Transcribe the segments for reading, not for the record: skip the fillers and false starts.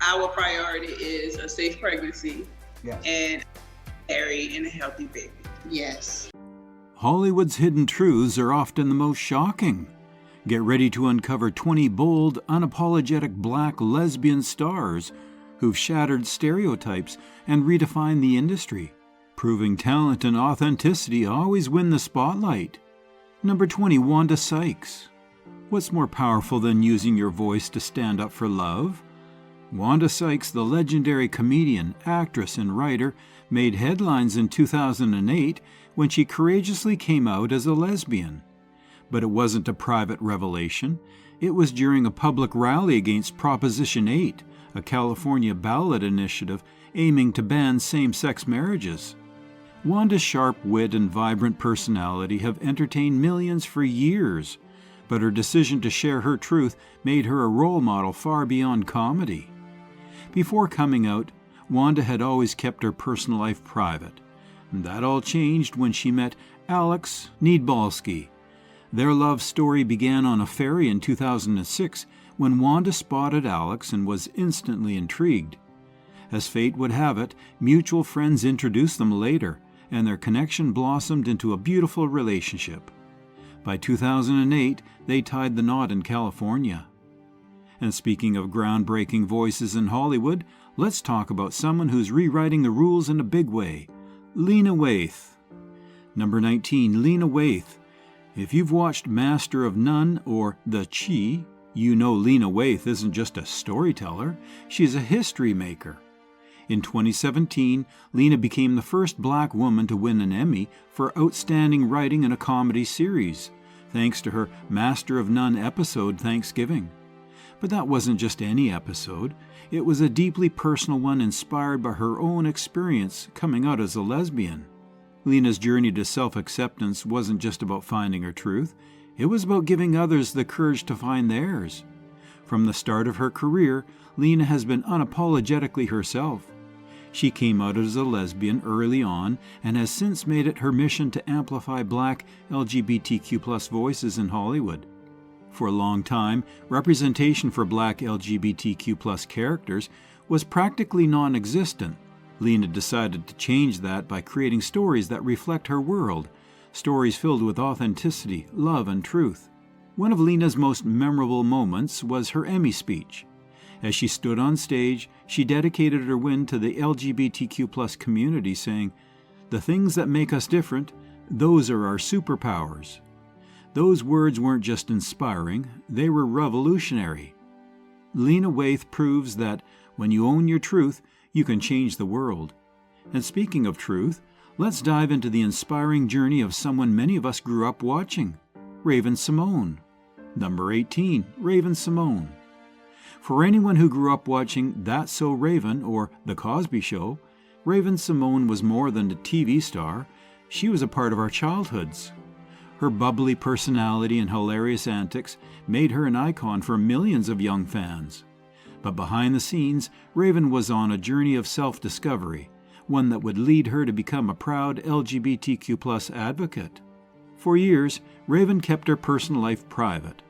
our priority is a safe pregnancy and married and a healthy baby. Yes. Hollywood's hidden truths are often the most shocking. Get ready to uncover 20 bold, unapologetic black lesbian stars who've shattered stereotypes and redefined the industry, proving talent and authenticity always win the spotlight. Number 20, Wanda Sykes. What's more powerful than using your voice to stand up for love? Wanda Sykes, the legendary comedian, actress, and writer, made headlines in 2008 when she courageously came out as a lesbian. But it wasn't a private revelation. It was during a public rally against Proposition 8, a California ballot initiative aiming to ban same-sex marriages. Wanda's sharp wit and vibrant personality have entertained millions for years, but her decision to share her truth made her a role model far beyond comedy. Before coming out, Wanda had always kept her personal life private. That all changed when she met Alex Niedbalski. Their love story began on a ferry in 2006 when Wanda spotted Alex and was instantly intrigued. As fate would have it, mutual friends introduced them later, and their connection blossomed into a beautiful relationship. By 2008, they tied the knot in California. And speaking of groundbreaking voices in Hollywood, let's talk about someone who's rewriting the rules in a big way, Lena Waithe. Number 19, Lena Waithe. If you've watched Master of None or The Chi, you know Lena Waithe isn't just a storyteller, she's a history maker. In 2017, Lena became the first black woman to win an Emmy for outstanding writing in a comedy series, thanks to her Master of None episode Thanksgiving. But that wasn't just any episode. It was a deeply personal one inspired by her own experience coming out as a lesbian. Lena's journey to self-acceptance wasn't just about finding her truth. It was about giving others the courage to find theirs. From the start of her career, Lena has been unapologetically herself. She came out as a lesbian early on and has since made it her mission to amplify black LGBTQ+ voices in Hollywood. For a long time, representation for black LGBTQ+ characters was practically non-existent. Lena decided to change that by creating stories that reflect her world, stories filled with authenticity, love, and truth. One of Lena's most memorable moments was her Emmy speech. As she stood on stage, she dedicated her win to the LGBTQ+ community, saying, "The things that make us different, those are our superpowers." Those words weren't just inspiring, they were revolutionary. Lena Waithe proves that when you own your truth, you can change the world. And speaking of truth, let's dive into the inspiring journey of someone many of us grew up watching, Raven-Symoné. Number 18, Raven-Symoné. For anyone who grew up watching That's So Raven or The Cosby Show, Raven-Symoné was more than a TV star. She was a part of our childhoods. Her bubbly personality and hilarious antics made her an icon for millions of young fans. But behind the scenes, Raven was on a journey of self-discovery, one that would lead her to become a proud LGBTQ+ advocate. For years, Raven kept her personal life private.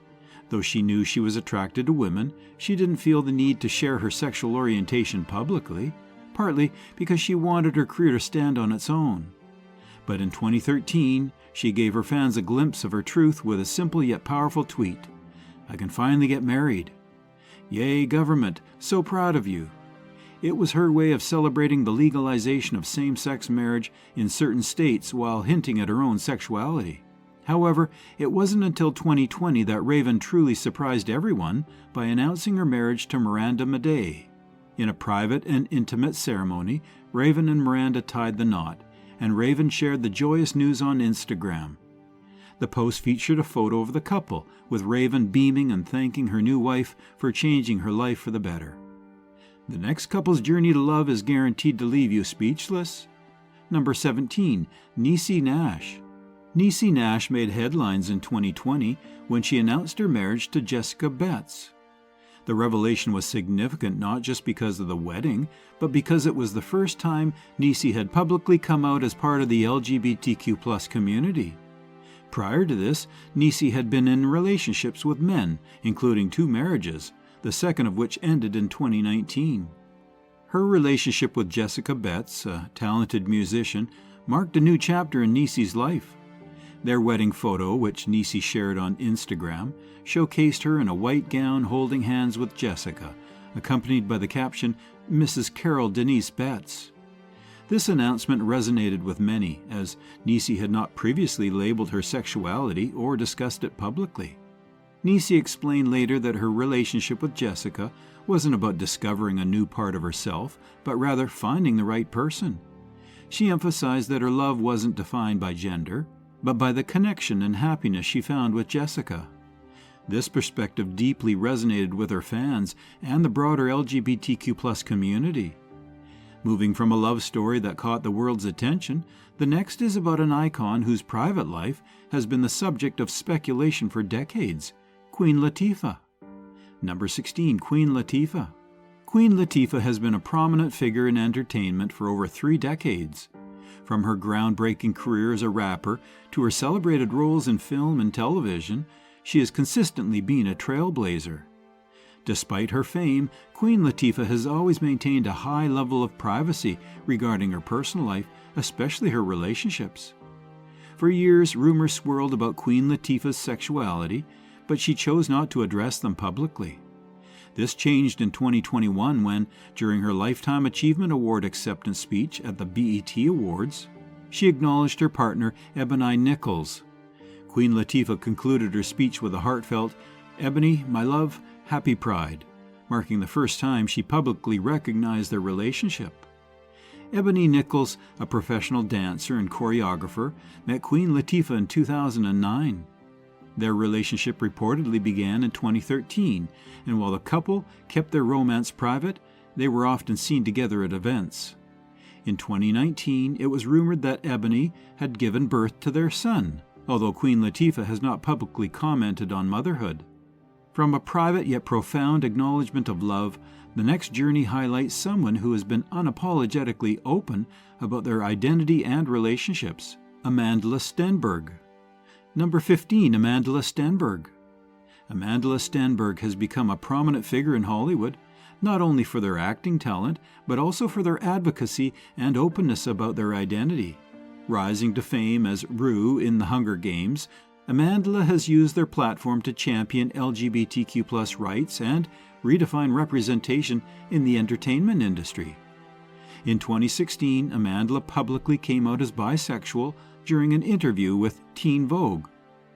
Though she knew she was attracted to women, she didn't feel the need to share her sexual orientation publicly, partly because she wanted her career to stand on its own. But in 2013, she gave her fans a glimpse of her truth with a simple yet powerful tweet. "I can finally get married. Yay, government, so proud of you." It was her way of celebrating the legalization of same-sex marriage in certain states while hinting at her own sexuality. However, it wasn't until 2020 that Raven truly surprised everyone by announcing her marriage to Amandla Stenberg. In a private and intimate ceremony, Raven and Miranda tied the knot, and Raven shared the joyous news on Instagram. The post featured a photo of the couple, with Raven beaming and thanking her new wife for changing her life for the better. The next couple's journey to love is guaranteed to leave you speechless. Number 17, Niecy Nash. Niecy Nash made headlines in 2020 when she announced her marriage to Jessica Betts. The revelation was significant not just because of the wedding, but because it was the first time Niecy had publicly come out as part of the LGBTQ+ community. Prior to this, Niecy had been in relationships with men, including 2 marriages, the second of which ended in 2019. Her relationship with Jessica Betts, a talented musician, marked a new chapter in Niecy's life. Their wedding photo, which Niecy shared on Instagram, showcased her in a white gown holding hands with Jessica, accompanied by the caption, Mrs. Carol Denise Betts. This announcement resonated with many, as Niecy had not previously labeled her sexuality or discussed it publicly. Niecy explained later that her relationship with Jessica wasn't about discovering a new part of herself, but rather finding the right person. She emphasized that her love wasn't defined by gender, but by the connection and happiness she found with Jessica. This perspective deeply resonated with her fans and the broader LGBTQ+ community. Moving from a love story that caught the world's attention, the next is about an icon whose private life has been the subject of speculation for decades, Queen Latifah. Number 16, Queen Latifah. Queen Latifah has been a prominent figure in entertainment for over 3 decades. From her groundbreaking career as a rapper to her celebrated roles in film and television, she has consistently been a trailblazer. Despite her fame, Queen Latifah has always maintained a high level of privacy regarding her personal life, especially her relationships. For years, rumors swirled about Queen Latifah's sexuality, but she chose not to address them publicly. This changed in 2021 when, during her Lifetime Achievement Award acceptance speech at the BET Awards, she acknowledged her partner, Ebony Nichols. Queen Latifah concluded her speech with a heartfelt, "Ebony, my love, happy Pride," marking the first time she publicly recognized their relationship. Ebony Nichols, a professional dancer and choreographer, met Queen Latifah in 2009. Their relationship reportedly began in 2013, and while the couple kept their romance private, they were often seen together at events. In 2019, it was rumored that Ebony had given birth to their son, although Queen Latifah has not publicly commented on motherhood. From a private yet profound acknowledgement of love, the next journey highlights someone who has been unapologetically open about their identity and relationships, Amandla Stenberg. Number 15, Amandla Stenberg. Amandla Stenberg has become a prominent figure in Hollywood, not only for their acting talent, but also for their advocacy and openness about their identity. Rising to fame as Rue in The Hunger Games, Amandla has used their platform to champion LGBTQ+ rights and redefine representation in the entertainment industry. In 2016, Amandla publicly came out as bisexual during an interview with Teen Vogue.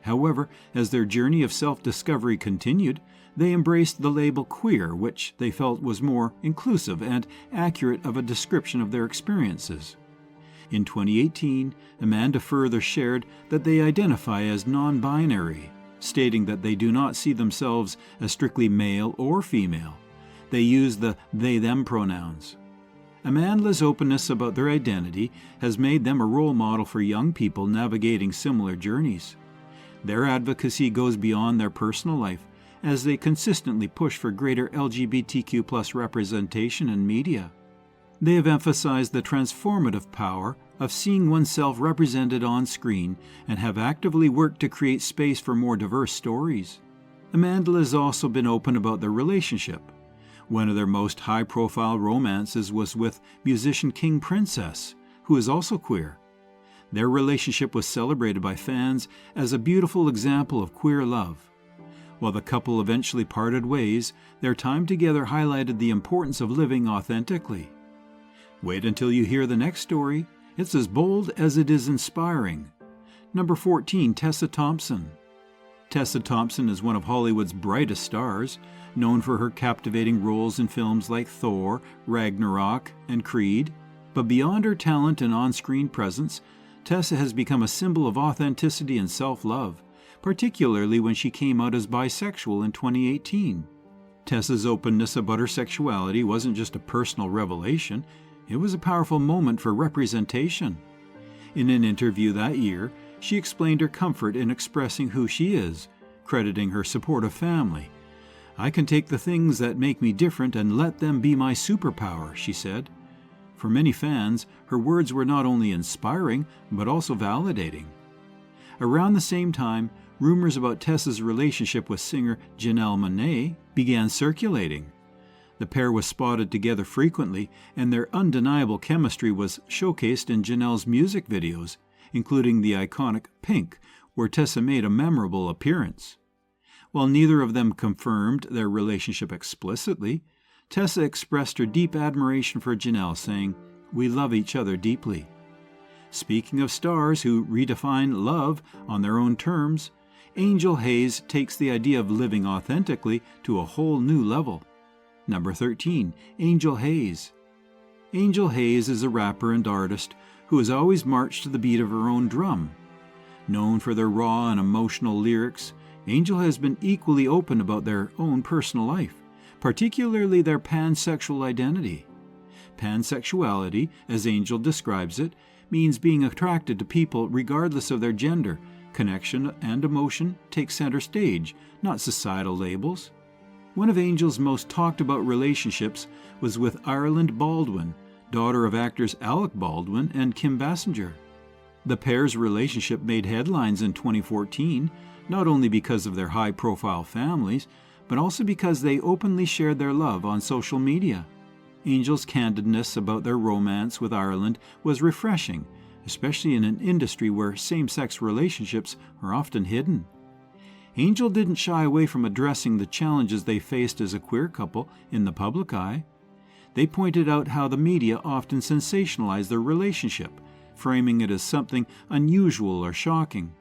However, as their journey of self-discovery continued, they embraced the label queer, which they felt was more inclusive and accurate of a description of their experiences. In 2018, Amanda further shared that they identify as non-binary, stating that they do not see themselves as strictly male or female. They use the they-them pronouns. Amandla's openness about their identity has made them a role model for young people navigating similar journeys. Their advocacy goes beyond their personal life as they consistently push for greater LGBTQ+ representation in media. They have emphasized the transformative power of seeing oneself represented on screen and have actively worked to create space for more diverse stories. Amandla has also been open about their relationship. One of their most high-profile romances was with musician King Princess, who is also queer. Their relationship was celebrated by fans as a beautiful example of queer love. While the couple eventually parted ways, their time together highlighted the importance of living authentically. Wait until you hear the next story. It's as bold as it is inspiring. Number 14, Tessa Thompson. Tessa Thompson is one of Hollywood's brightest stars, known for her captivating roles in films like Thor, Ragnarok, and Creed. But beyond her talent and on-screen presence, Tessa has become a symbol of authenticity and self-love, particularly when she came out as bisexual in 2018. Tessa's openness about her sexuality wasn't just a personal revelation, it was a powerful moment for representation. In an interview that year, she explained her comfort in expressing who she is, crediting her supportive family. "I can take the things that make me different and let them be my superpower," she said. For many fans, her words were not only inspiring, but also validating. Around the same time, rumors about Tessa's relationship with singer Janelle Monáe began circulating. The pair was spotted together frequently, and their undeniable chemistry was showcased in Janelle's music videos, including the iconic Pink, where Tessa made a memorable appearance. While neither of them confirmed their relationship explicitly, Tessa expressed her deep admiration for Janelle, saying, "We love each other deeply." Speaking of stars who redefine love on their own terms, Angel Haze takes the idea of living authentically to a whole new level. Number 13, Angel Haze. Angel Haze is a rapper and artist who has always marched to the beat of her own drum. Known for their raw and emotional lyrics, Angel has been equally open about their own personal life, particularly their pansexual identity. Pansexuality, as Angel describes it, means being attracted to people regardless of their gender. Connection and emotion take center stage, not societal labels. One of Angel's most talked about relationships was with Ireland Baldwin, daughter of actors Alec Baldwin and Kim Basinger. The pair's relationship made headlines in 2014, not only because of their high-profile families, but also because they openly shared their love on social media. Angel's candidness about their romance with Ireland was refreshing, especially in an industry where same-sex relationships are often hidden. Angel didn't shy away from addressing the challenges they faced as a queer couple in the public eye. They pointed out how the media often sensationalized their relationship, framing it as something unusual or shocking.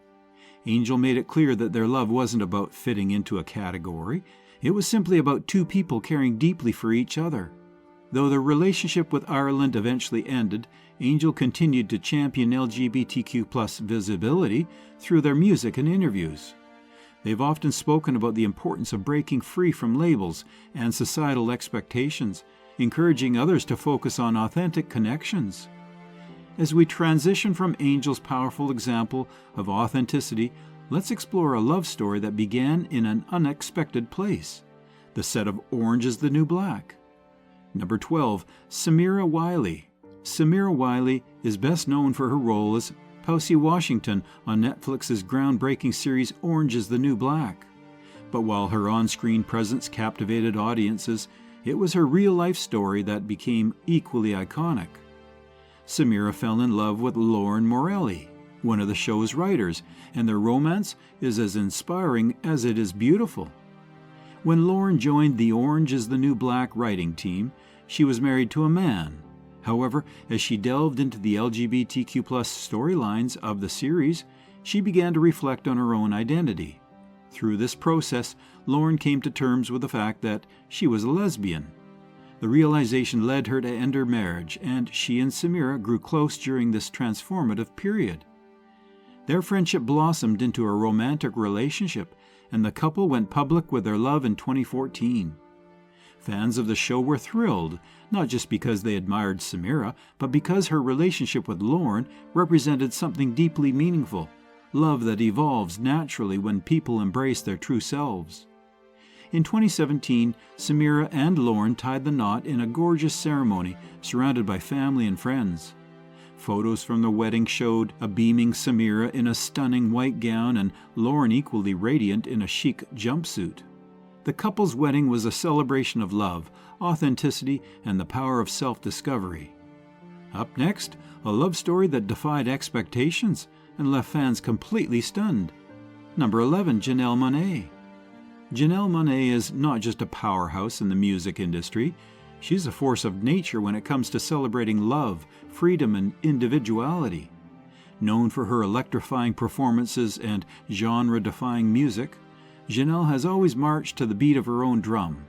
Angel made it clear that their love wasn't about fitting into a category. It was simply about two people caring deeply for each other. Though their relationship with Ireland eventually ended, Angel continued to champion LGBTQ+ visibility through their music and interviews. They've often spoken about the importance of breaking free from labels and societal expectations, encouraging others to focus on authentic connections. As we transition from Angel's powerful example of authenticity, let's explore a love story that began in an unexpected place: the set of Orange is the New Black. Number 12, Samira Wiley. Samira Wiley is best known for her role as Poussey Washington on Netflix's groundbreaking series Orange is the New Black. But while her on-screen presence captivated audiences, it was her real-life story that became equally iconic. Samira fell in love with Lauren Morelli, one of the show's writers, and their romance is as inspiring as it is beautiful. When Lauren joined the Orange is the New Black writing team, she was married to a man. However, as she delved into the LGBTQ+ storylines of the series, she began to reflect on her own identity. Through this process, Lauren came to terms with the fact that she was a lesbian. The realization led her to end her marriage, and she and Samira grew close during this transformative period. Their friendship blossomed into a romantic relationship, and the couple went public with their love in 2014. Fans of the show were thrilled, not just because they admired Samira, but because her relationship with Lauren represented something deeply meaningful, love that evolves naturally when people embrace their true selves. In 2017, Samira and Lauren tied the knot in a gorgeous ceremony surrounded by family and friends. Photos from the wedding showed a beaming Samira in a stunning white gown and Lauren equally radiant in a chic jumpsuit. The couple's wedding was a celebration of love, authenticity, and the power of self-discovery. Up next, a love story that defied expectations and left fans completely stunned. Number 11, Janelle Monáe. Janelle Monáe is not just a powerhouse in the music industry. She's a force of nature when it comes to celebrating love, freedom, and individuality. Known for her electrifying performances and genre-defying music, Janelle has always marched to the beat of her own drum.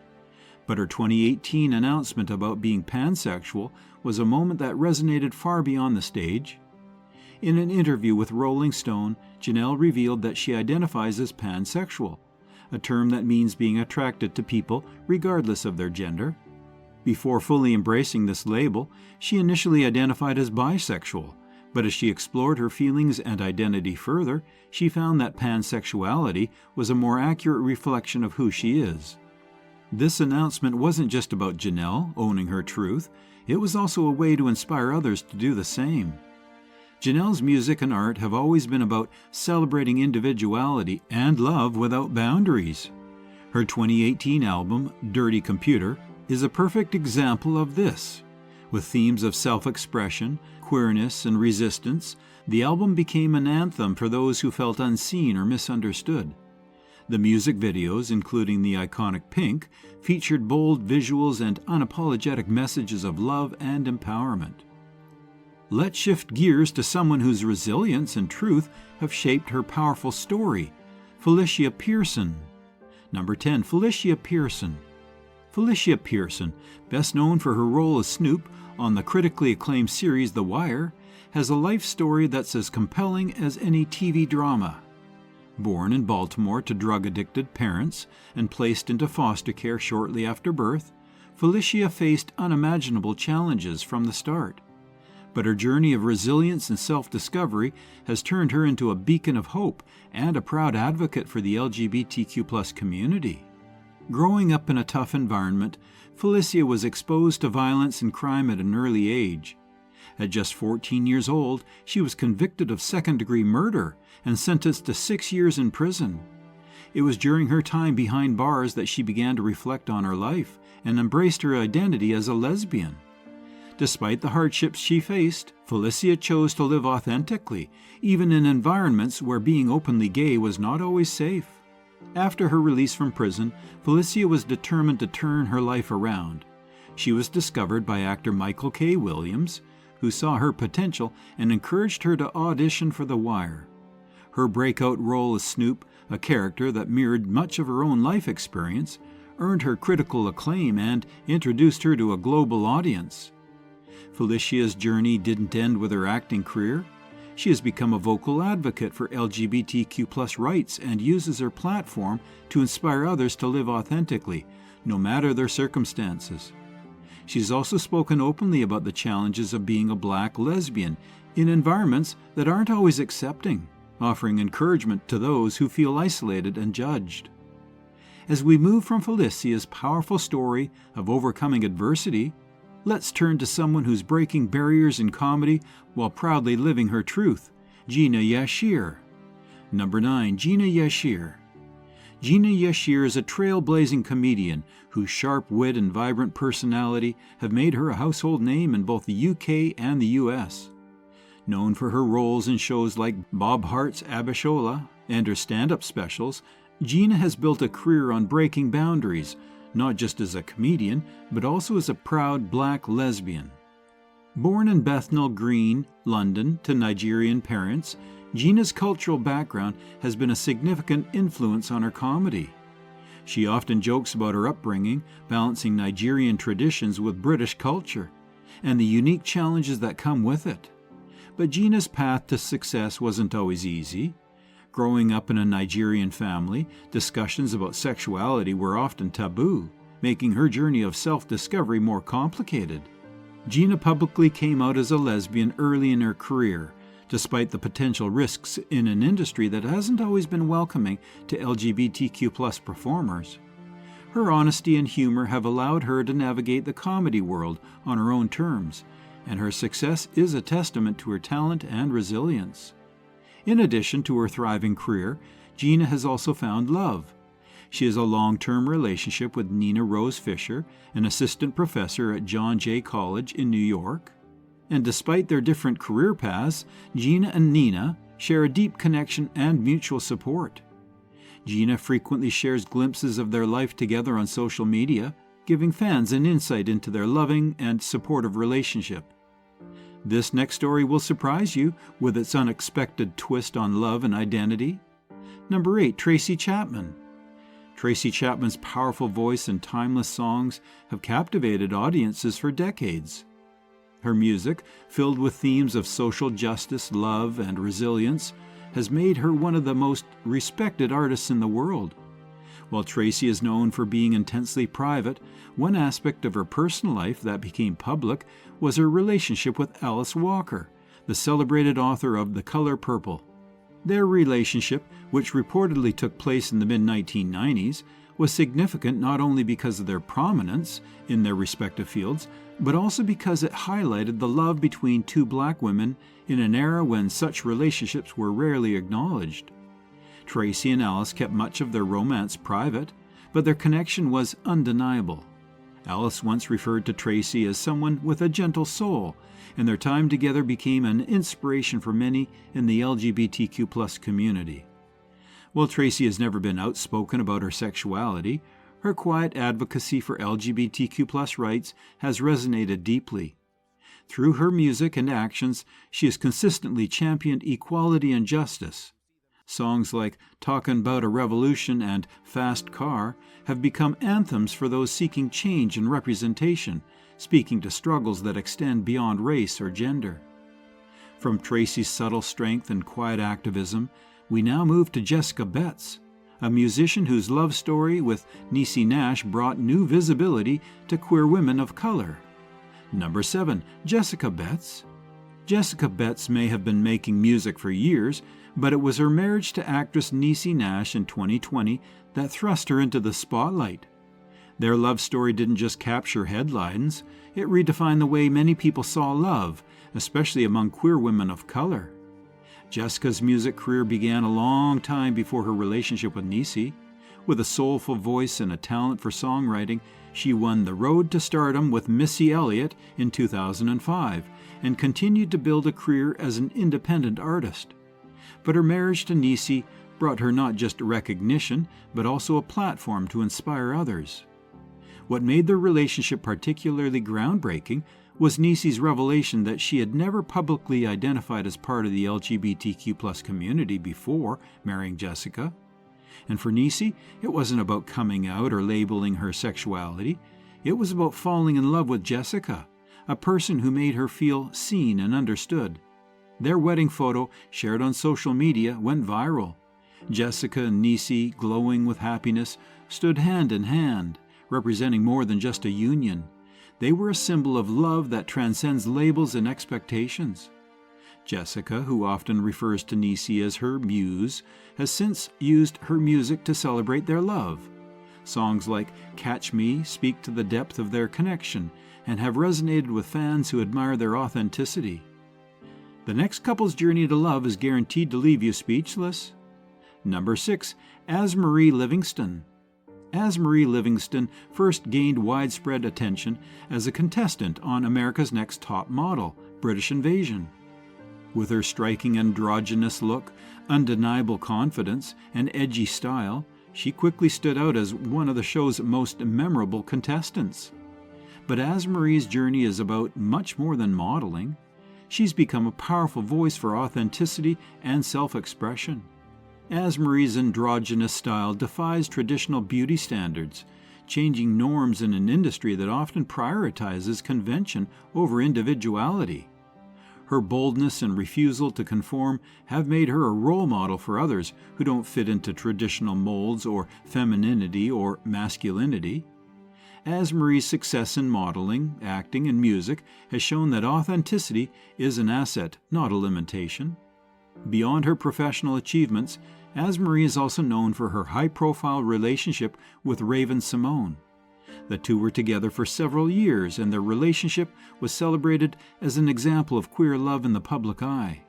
But her 2018 announcement about being pansexual was a moment that resonated far beyond the stage. In an interview with Rolling Stone, Janelle revealed that she identifies as pansexual, a term that means being attracted to people regardless of their gender. Before fully embracing this label, she initially identified as bisexual, but as she explored her feelings and identity further, she found that pansexuality was a more accurate reflection of who she is. This announcement wasn't just about Janelle owning her truth, it was also a way to inspire others to do the same. Janelle's music and art have always been about celebrating individuality and love without boundaries. Her 2018 album, Dirty Computer, is a perfect example of this. With themes of self-expression, queerness, and resistance, the album became an anthem for those who felt unseen or misunderstood. The music videos, including the iconic Pink, featured bold visuals and unapologetic messages of love and empowerment. Let's shift gears to someone whose resilience and truth have shaped her powerful story, Felicia Pearson. Number 10, Felicia Pearson. Felicia Pearson, best known for her role as Snoop on the critically acclaimed series The Wire, has a life story that's as compelling as any TV drama. Born in Baltimore to drug-addicted parents and placed into foster care shortly after birth, Felicia faced unimaginable challenges from the start. But her journey of resilience and self-discovery has turned her into a beacon of hope and a proud advocate for the LGBTQ+ community. Growing up in a tough environment, Felicia was exposed to violence and crime at an early age. At just 14 years old, she was convicted of second-degree murder and sentenced to 6 years in prison. It was during her time behind bars that she began to reflect on her life and embraced her identity as a lesbian. Despite the hardships she faced, Felicia chose to live authentically, even in environments where being openly gay was not always safe. After her release from prison, Felicia was determined to turn her life around. She was discovered by actor Michael K. Williams, who saw her potential and encouraged her to audition for The Wire. Her breakout role as Snoop, a character that mirrored much of her own life experience, earned her critical acclaim and introduced her to a global audience. Felicia's journey didn't end with her acting career. She has become a vocal advocate for LGBTQ+ rights and uses her platform to inspire others to live authentically, no matter their circumstances. She's also spoken openly about the challenges of being a Black lesbian in environments that aren't always accepting, offering encouragement to those who feel isolated and judged. As we move from Felicia's powerful story of overcoming adversity, let's turn to someone who's breaking barriers in comedy while proudly living her truth, Gina Yashere. Number 9, Gina Yashere. Gina Yashere is a trailblazing comedian whose sharp wit and vibrant personality have made her a household name in both the UK and the US. Known for her roles in shows like Bob Hart's Abishola and her stand-up specials, Gina has built a career on breaking boundaries, not just as a comedian, but also as a proud Black lesbian. Born in Bethnal Green, London, to Nigerian parents, Gina's cultural background has been a significant influence on her comedy. She often jokes about her upbringing, balancing Nigerian traditions with British culture, and the unique challenges that come with it. But Gina's path to success wasn't always easy. Growing up in a Nigerian family, discussions about sexuality were often taboo, making her journey of self-discovery more complicated. Gina publicly came out as a lesbian early in her career, despite the potential risks in an industry that hasn't always been welcoming to LGBTQ+ performers. Her honesty and humor have allowed her to navigate the comedy world on her own terms, and her success is a testament to her talent and resilience. In addition to her thriving career, Gina has also found love. She has a long-term relationship with Nina Rose Fisher, an assistant professor at John Jay College in New York. And despite their different career paths, Gina and Nina share a deep connection and mutual support. Gina frequently shares glimpses of their life together on social media, giving fans an insight into their loving and supportive relationship. This next story will surprise you with its unexpected twist on love and identity. Number 8, Tracy Chapman. Tracy Chapman's powerful voice and timeless songs have captivated audiences for decades. Her music, filled with themes of social justice, love, and resilience, has made her one of the most respected artists in the world. While Tracy is known for being intensely private, one aspect of her personal life that became public was her relationship with Alice Walker, the celebrated author of The Color Purple. Their relationship, which reportedly took place in the mid-1990s, was significant not only because of their prominence in their respective fields, but also because it highlighted the love between two black women in an era when such relationships were rarely acknowledged. Tracy and Alice kept much of their romance private, but their connection was undeniable. Alice once referred to Tracy as someone with a gentle soul, and their time together became an inspiration for many in the LGBTQ+ community. While Tracy has never been outspoken about her sexuality, her quiet advocacy for LGBTQ+ rights has resonated deeply. Through her music and actions, she has consistently championed equality and justice. Songs like Talkin' 'Bout a Revolution and Fast Car have become anthems for those seeking change and representation, speaking to struggles that extend beyond race or gender. From Tracy's subtle strength and quiet activism, we now move to Jasika Betts, a musician whose love story with Niecy Nash brought new visibility to queer women of color. Number 7. Jasika Betts. Jasika Betts may have been making music for years, but it was her marriage to actress Niecy Nash in 2020 that thrust her into the spotlight. Their love story didn't just capture headlines, it redefined the way many people saw love, especially among queer women of color. Jasika's music career began a long time before her relationship with Niecy. With a soulful voice and a talent for songwriting, she won the road to stardom with Missy Elliott in 2005 and continued to build a career as an independent artist. But her marriage to Niecy brought her not just recognition, but also a platform to inspire others. What made their relationship particularly groundbreaking was Niecy's revelation that she had never publicly identified as part of the LGBTQ+ community before marrying Jasika. And for Niecy, it wasn't about coming out or labeling her sexuality. It was about falling in love with Jasika, a person who made her feel seen and understood. Their wedding photo, shared on social media, went viral. Jasika and Niecy, glowing with happiness, stood hand in hand, representing more than just a union. They were a symbol of love that transcends labels and expectations. Jasika, who often refers to Niecy as her muse, has since used her music to celebrate their love. Songs like Catch Me speak to the depth of their connection and have resonated with fans who admire their authenticity. The next couple's journey to love is guaranteed to leave you speechless. Number 6. AzMarie Livingston. AzMarie Livingston first gained widespread attention as a contestant on America's Next Top Model, British Invasion. With her striking androgynous look, undeniable confidence, and edgy style, she quickly stood out as one of the show's most memorable contestants. But AzMarie's journey is about much more than modeling. She's become a powerful voice for authenticity and self-expression. AzMarie's androgynous style defies traditional beauty standards, changing norms in an industry that often prioritizes convention over individuality. Her boldness and refusal to conform have made her a role model for others who don't fit into traditional molds or femininity or masculinity. AzMarie's success in modeling, acting, and music has shown that authenticity is an asset, not a limitation. Beyond her professional achievements, AzMarie is also known for her high-profile relationship with Raven-Symoné. The two were together for several years, and their relationship was celebrated as an example of queer love in the public eye.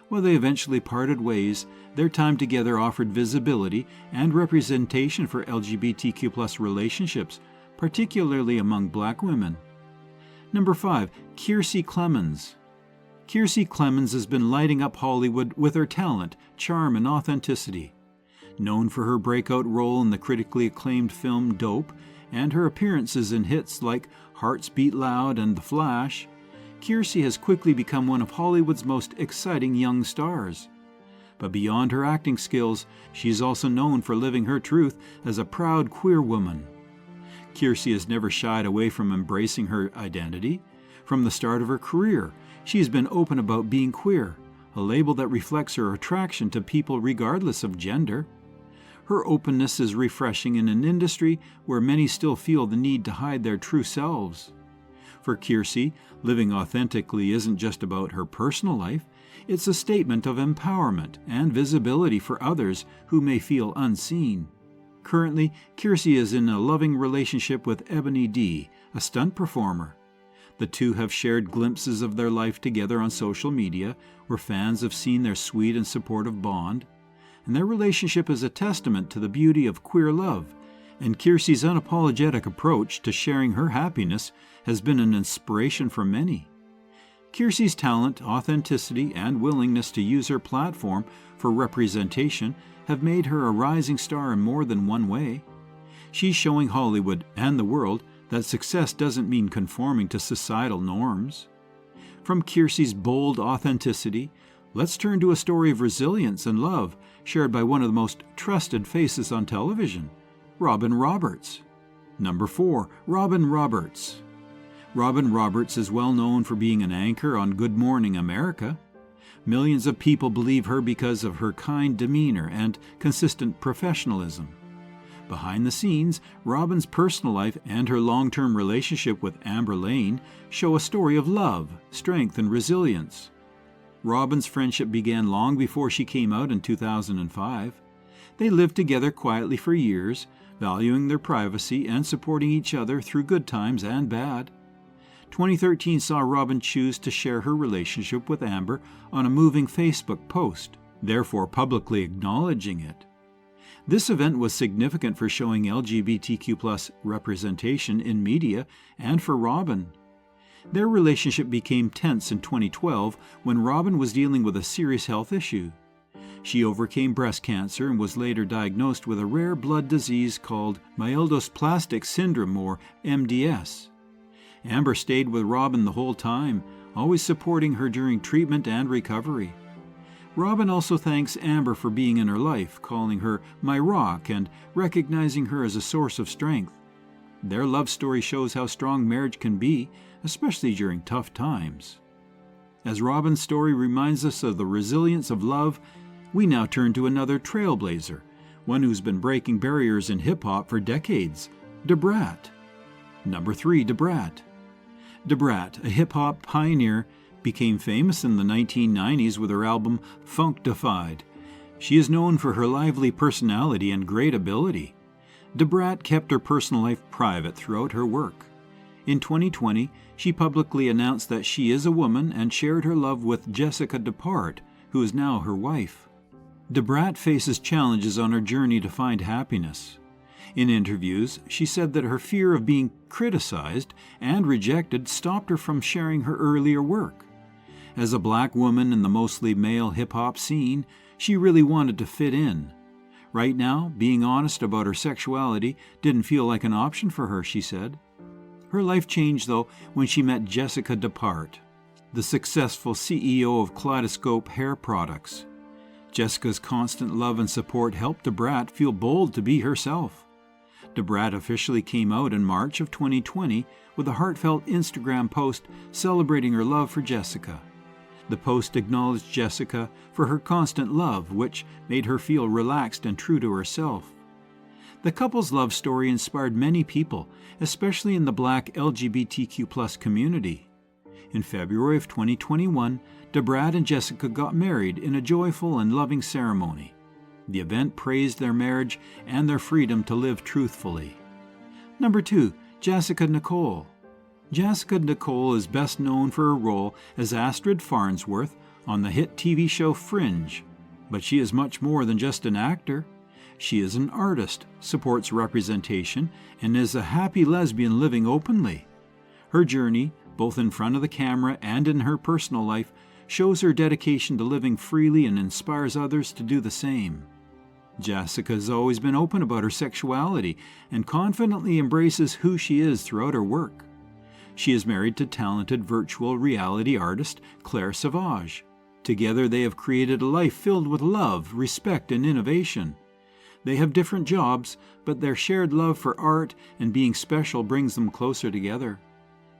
While they eventually parted ways, their time together offered visibility and representation for LGBTQ+ relationships, particularly among Black women. Number 5. Kiersey Clemons. Kiersey Clemons has been lighting up Hollywood with her talent, charm, and authenticity. Known for her breakout role in the critically acclaimed film Dope and her appearances in hits like Hearts Beat Loud and The Flash, Kiersey has quickly become one of Hollywood's most exciting young stars. But beyond her acting skills, she's also known for living her truth as a proud queer woman. Kiersey has never shied away from embracing her identity. From the start of her career, she's been open about being queer, a label that reflects her attraction to people regardless of gender. Her openness is refreshing in an industry where many still feel the need to hide their true selves. For Kiersey, living authentically isn't just about her personal life, it's a statement of empowerment and visibility for others who may feel unseen. Currently, Kiersey is in a loving relationship with Ebony D, a stunt performer. The two have shared glimpses of their life together on social media, where fans have seen their sweet and supportive bond. And their relationship is a testament to the beauty of queer love, and Kiersey's unapologetic approach to sharing her happiness has been an inspiration for many. Kiersey's talent, authenticity, and willingness to use her platform for representation have made her a rising star in more than one way. She's showing Hollywood and the world that success doesn't mean conforming to societal norms. From Kiersey's bold authenticity, let's turn to a story of resilience and love shared by one of the most trusted faces on television, Robin Roberts. Number 4, Robin Roberts. Robin Roberts is well known for being an anchor on Good Morning America. Millions of people believe her because of her kind demeanor and consistent professionalism. Behind the scenes, Robin's personal life and her long-term relationship with Amber Lane show a story of love, strength, and resilience. Robin's friendship began long before she came out in 2005. They lived together quietly for years, valuing their privacy and supporting each other through good times and bad. 2013 saw Robin choose to share her relationship with Amber on a moving Facebook post, therefore publicly acknowledging it. This event was significant for showing LGBTQ+ representation in media and for Robin. Their relationship became tense in 2012 when Robin was dealing with a serious health issue. She overcame breast cancer and was later diagnosed with a rare blood disease called myelodysplastic syndrome, or MDS. Amber stayed with Robin the whole time, always supporting her during treatment and recovery. Robin also thanks Amber for being in her life, calling her my rock and recognizing her as a source of strength. Their love story shows how strong marriage can be, especially during tough times. As Robin's story reminds us of the resilience of love, we now turn to another trailblazer, one who's been breaking barriers in hip-hop for decades, Brat. Number 3, Brat. Brat, a hip-hop pioneer, became famous in the 1990s with her album Funkdafied. She is known for her lively personality and great ability. Brat kept her personal life private throughout her work. In 2020, she publicly announced that she is a woman and shared her love with Jasika Nicole, who is now her wife. Brat faces challenges on her journey to find happiness. In interviews, she said that her fear of being criticized and rejected stopped her from sharing her earlier work. As a black woman in the mostly male hip-hop scene, she really wanted to fit in. Right now, being honest about her sexuality didn't feel like an option for her, she said. Her life changed, though, when she met Jasika Nicole, the successful CEO of Kaleidoscope Hair Products. Jessica's constant love and support helped Brat feel bold to be herself. Brat officially came out in March of 2020 with a heartfelt Instagram post celebrating her love for Jasika. The post acknowledged Jasika for her constant love, which made her feel relaxed and true to herself. The couple's love story inspired many people, especially in the Black LGBTQ+ community. In February of 2021, Brat and Jasika got married in a joyful and loving ceremony. The event praised their marriage and their freedom to live truthfully. Number 2, Jasika Nicole. Jasika Nicole is best known for her role as Astrid Farnsworth on the hit TV show Fringe. But she is much more than just an actor. She is an artist, supports representation, and is a happy lesbian living openly. Her journey, both in front of the camera and in her personal life, shows her dedication to living freely and inspires others to do the same. Jasika has always been open about her sexuality and confidently embraces who she is throughout her work. She is married to talented virtual reality artist Claire Savage. Together they have created a life filled with love, respect, and innovation. They have different jobs, but their shared love for art and being special brings them closer together.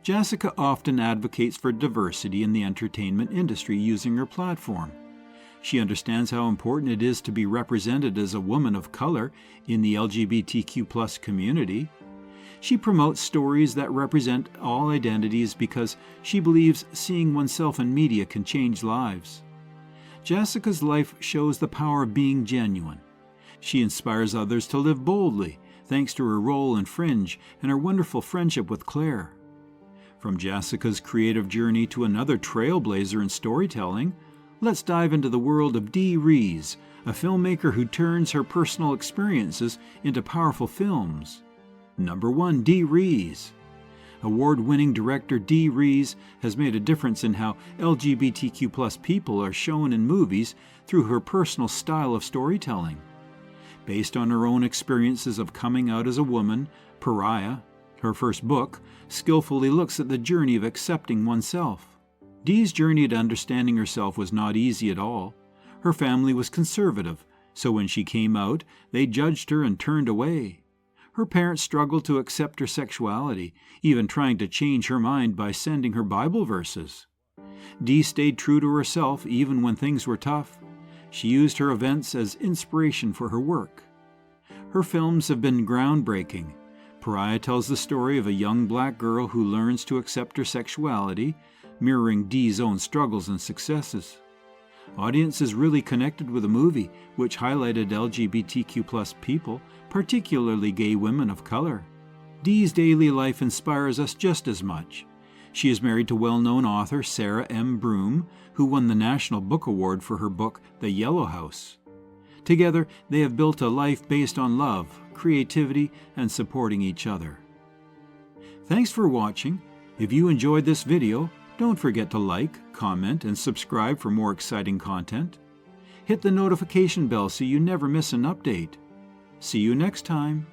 Jasika often advocates for diversity in the entertainment industry using her platform. She understands how important it is to be represented as a woman of color in the LGBTQ+ community. She promotes stories that represent all identities because she believes seeing oneself in media can change lives. Jasika's life shows the power of being genuine. She inspires others to live boldly, thanks to her role in Fringe and her wonderful friendship with Claire. From Jasika's creative journey to another trailblazer in storytelling, let's dive into the world of Dee Rees, a filmmaker who turns her personal experiences into powerful films. Number 1, Dee Rees. Award-winning director Dee Rees has made a difference in how LGBTQ+ people are shown in movies through her personal style of storytelling. Based on her own experiences of coming out as a woman, Pariah, her first book, skillfully looks at the journey of accepting oneself. Dee's journey to understanding herself was not easy at all. Her family was conservative, so when she came out, they judged her and turned away. Her parents struggled to accept her sexuality, even trying to change her mind by sending her Bible verses. Dee stayed true to herself even when things were tough. She used her events as inspiration for her work. Her films have been groundbreaking. Pariah tells the story of a young black girl who learns to accept her sexuality, mirroring Dee's own struggles and successes. Audiences really connected with the movie, which highlighted LGBTQ+ people, particularly gay women of color. Dee's daily life inspires us just as much. She is married to well-known author Sarah M. Broom, who won the National Book Award for her book, The Yellow House. Together, they have built a life based on love, creativity, and supporting each other. Thanks for watching. If you enjoyed this video, don't forget to like, comment, and subscribe for more exciting content. Hit the notification bell so you never miss an update. See you next time.